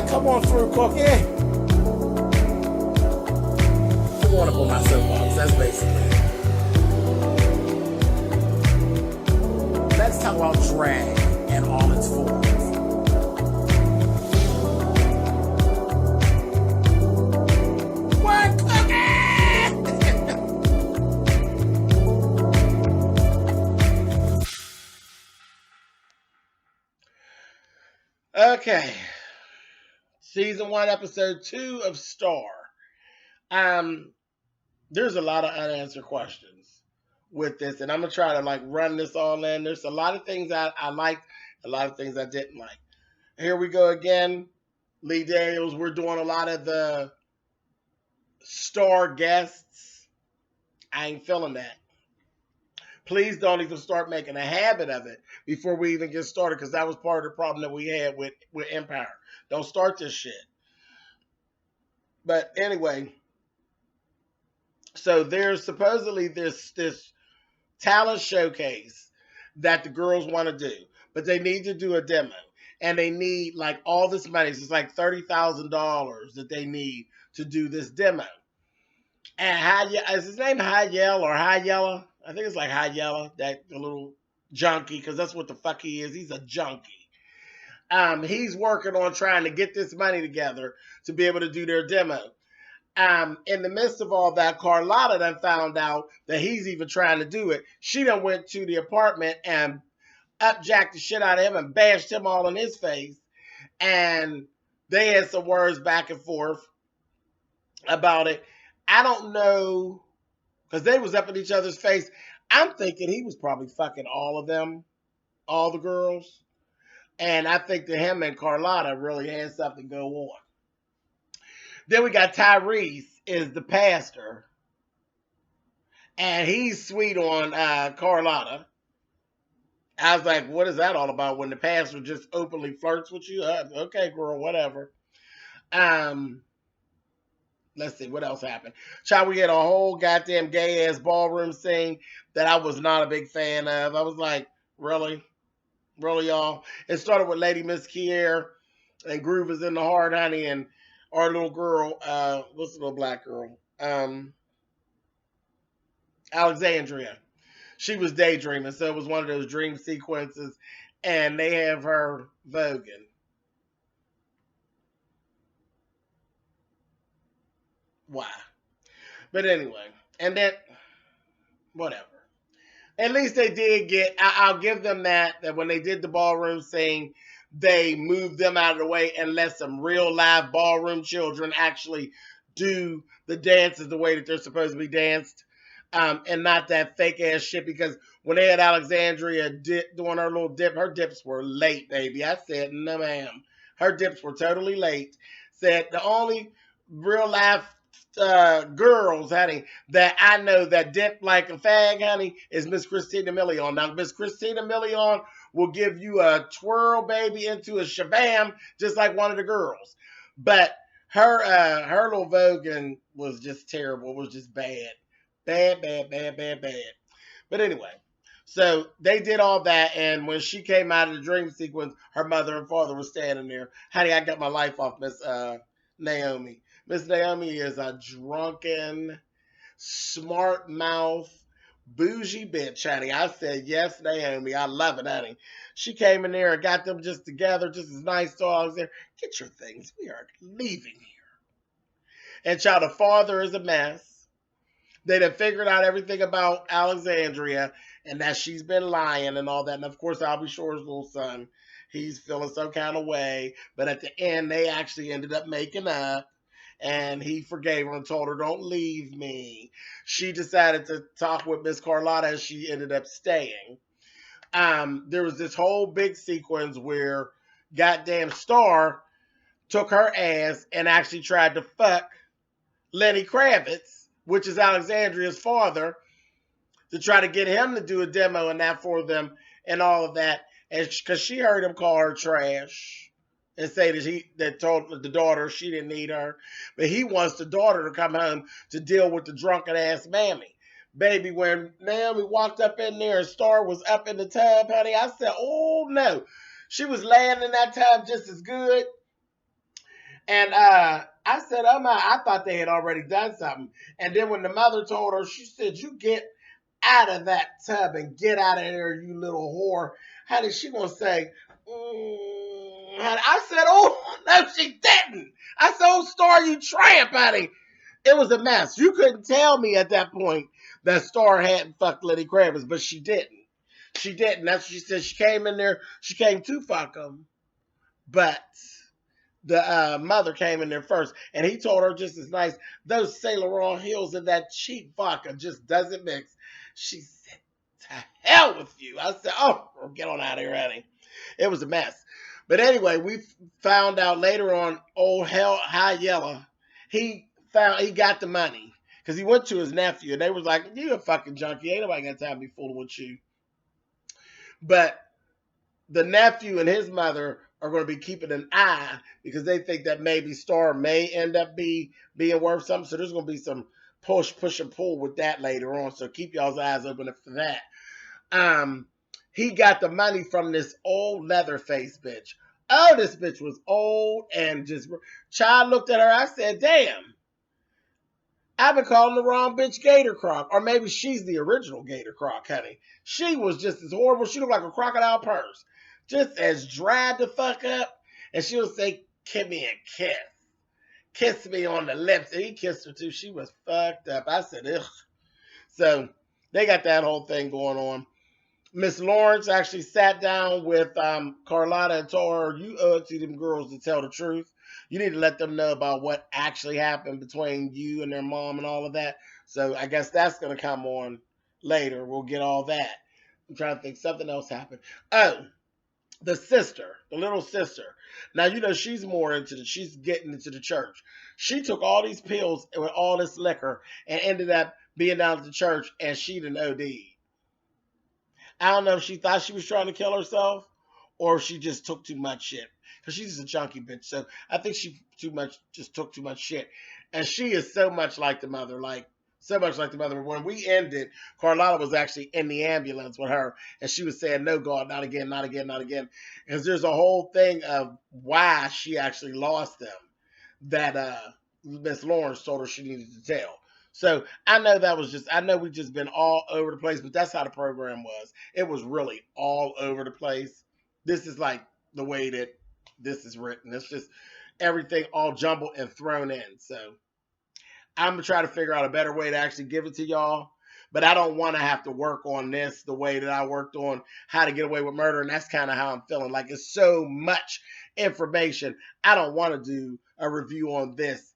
Come on through, Cookie. I want to put my soapbox. That's basically it. Let's talk about drag and all its forms. What, Cookie? Okay. Season 1, episode 2 of Star. There's a lot of unanswered questions with this, and I'm gonna try to run this all in. There's a lot of things I liked, a lot of things I didn't like. Here we go again. Lee Daniels, we're doing a lot of the Star guests. I ain't feeling that. Please don't even start making a habit of it before we even get started, because that was part of the problem that we had with Empire. Don't start this shit. But anyway, so there's supposedly this talent showcase that the girls want to do, but they need to do a demo, and they need all this money. So it's $30,000 that they need to do this demo. And is his name High Yell or High Yella? I think it's High Yella, the little junkie, because that's what the fuck he is. He's a junkie. He's working on trying to get this money together to be able to do their demo. In the midst of all that, Carlotta done found out that he's even trying to do it. She done went to the apartment and upjacked the shit out of him and bashed him all in his face. And they had some words back and forth about it. I don't know, because they was up in each other's face. I'm thinking he was probably fucking all of them, all the girls. And I think that him and Carlotta really had something go on. Then we got Tyrese is the pastor. And he's sweet on Carlotta. I was like, what is that all about when the pastor just openly flirts with you? Okay, girl, whatever. Let's see, what else happened? Child, we had a whole goddamn gay-ass ballroom scene that I was not a big fan of. I was like, really? Really, y'all? It started with Lady Miss Kier and Groove is in the Heart, honey, and our little girl, what's the little black girl? Alexandria. She was daydreaming, so it was one of those dream sequences, and they have her voguing. Why? But anyway, and then, whatever. At least they did I'll give them that when they did the ballroom scene, they moved them out of the way and let some real live ballroom children actually do the dances the way that they're supposed to be danced. And not that fake ass shit, because when they had Alexandria doing her little dip, her dips were late, baby. I said, no ma'am. Her dips were totally late. Said the only real life girls, honey, that I know that dip like a fag, honey, is Miss Christina Milian. Now, Miss Christina Milian will give you a twirl, baby, into a shabam, just like one of the girls. But her little voguing was just terrible. It was just bad. Bad. But anyway, so they did all that, and when she came out of the dream sequence, her mother and father were standing there. Honey, I got my life off Miss Naomi. Miss Naomi is a drunken, smart mouth, bougie bitch, honey. I said, yes, Naomi. I love it, honey. She came in there and got them just together, just as nice dogs there. Get your things. We are leaving here. And child, the father is a mess. They done figured out everything about Alexandria and that she's been lying and all that. And of course, Albie Shore's little son, he's feeling some kind of way. But at the end, they actually ended up making up. And he forgave her and told her, don't leave me. She decided to talk with Miss Carlotta, and she ended up staying. There was this whole big sequence where goddamn Star took her ass and actually tried to fuck Lenny Kravitz, which is Alexandria's father, to try to get him to do a demo and that for them and all of that. And because she heard him call her trash. And say that told the daughter she didn't need her. But he wants the daughter to come home to deal with the drunken ass mammy. Baby, when Naomi walked up in there and Star was up in the tub, honey, I said, oh no. She was laying in that tub just as good. And I said, oh my, I thought they had already done something. And then when the mother told her, she said, you get out of that tub and get out of there, you little whore. Honey, she gonna say, honey. I said, oh, no, she didn't. I said, oh, Star, you tramp, honey. It was a mess. You couldn't tell me at that point that Star hadn't fucked Lenny Kravitz, but she didn't. She didn't. That's what she said. She came in there. She came to fuck him, but the mother came in there first, and he told her just as nice, those Saint Laurent heels and that cheap vodka just doesn't mix. She said, to hell with you. I said, oh, get on out of here, honey. It was a mess. But anyway, we found out later on, old hell high yellow, he got the money because he went to his nephew, and they was like, you a fucking junkie. Ain't nobody got time to be fooling with you. But the nephew and his mother are going to be keeping an eye because they think that maybe Star may end up being worth something. So there's going to be some push and pull with that later on. So keep y'all's eyes open for that. He got the money from this old Leatherface bitch. Oh, this bitch was old and just. Child looked at her. I said, damn. I've been calling the wrong bitch Gator Croc. Or maybe she's the original Gator Croc, honey. She was just as horrible. She looked like a crocodile purse. Just as dried the fuck up. And she would say, give me a kiss. Kiss me on the lips. And he kissed her too. She was fucked up. I said, ugh. So they got that whole thing going on. Miss Lawrence actually sat down with Carlotta and told her, you owe it to them girls to tell the truth. You need to let them know about what actually happened between you and their mom and all of that. So I guess that's going to come on later. We'll get all that. I'm trying to think something else happened. Oh, the sister, the little sister. Now, you know, she's she's getting into the church. She took all these pills with all this liquor and ended up being down at the church, and she didn't OD. I don't know if she thought she was trying to kill herself or if she just took too much shit. Because she's just a junkie bitch. So I think she just took too much shit. And she is so much like the mother. Like, so much like the mother. When we ended, Carlotta was actually in the ambulance with her. And she was saying, no, God, not again, not again, not again. Because there's a whole thing of why she actually lost them that Miss Lawrence told her she needed to tell. So I know we've just been all over the place, but that's how the program was. It was really all over the place. This is like the way that this is written. It's just everything all jumbled and thrown in. So I'm going to try to figure out a better way to actually give it to y'all. But I don't want to have to work on this the way that I worked on How to Get Away with Murder. And that's kind of how I'm feeling. Like it's so much information. I don't want to do a review on this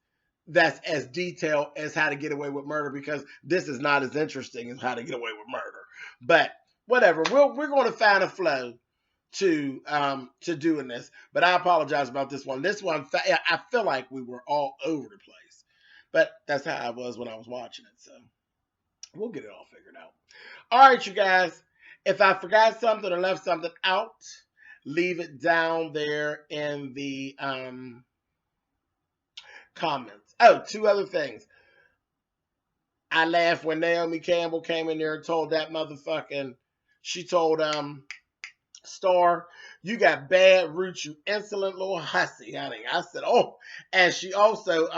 that's as detailed as How to Get Away with Murder because this is not as interesting as How to Get Away with Murder. But whatever, we're going to find a flow to doing this. But I apologize about this one. This one, I feel like we were all over the place. But that's how I was when I was watching it. So we'll get it all figured out. All right, you guys. If I forgot something or left something out, leave it down there in the comments. Oh, two other things. I laughed when Naomi Campbell came in there and told that motherfucking, she told Star, you got bad roots, you insolent little hussy, honey. I said, oh, and she also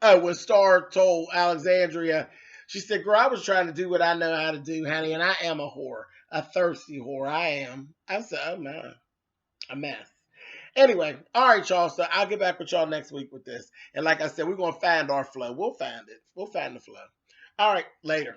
when Star told Alexandria, she said, girl, I was trying to do what I know how to do, honey, and I am a whore, a thirsty whore. I am. I said, oh man, a mess. Anyway, all right, y'all. So I'll get back with y'all next week with this. And like I said, we're going to find our flow. We'll find it. We'll find the flow. All right, later.